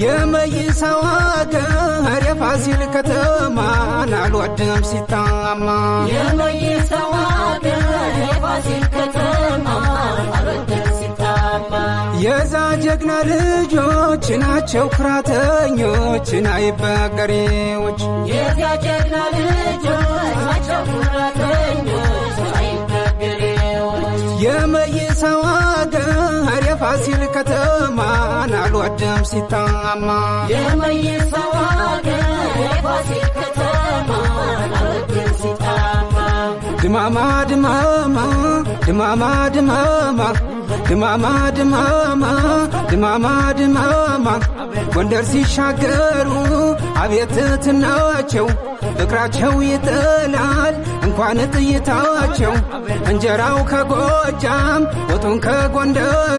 የመይሳው አገር የፋሲል ከተማ አልወድም ሲታማ የመይሳው አገር የፋሲል ከተማ አልወድም ሲታማ የዛ ጀግና ልጆች ናቸው ኩራተኞች አይበገሬዎች የዛ ጀግና ልጆች ናቸው ኩራተኞች አይበገሬዎች የመይሳው አገር የፋሲል ከተማ አልወድም ሲታማ የመይሳው አገር የፋሲል ከተማ አልወድም ሲታማ ድማማ ድማማ ድማማ ድማማ ድማማ ድማማ ድማማ ድማማ ጎንደር ሲሻገሩ አቤት ትናቸው ፍቅራቸው ይጥላል እንኳን ጥይታቸው እንጀራው ከጎጃም ወጡን ከጎንደር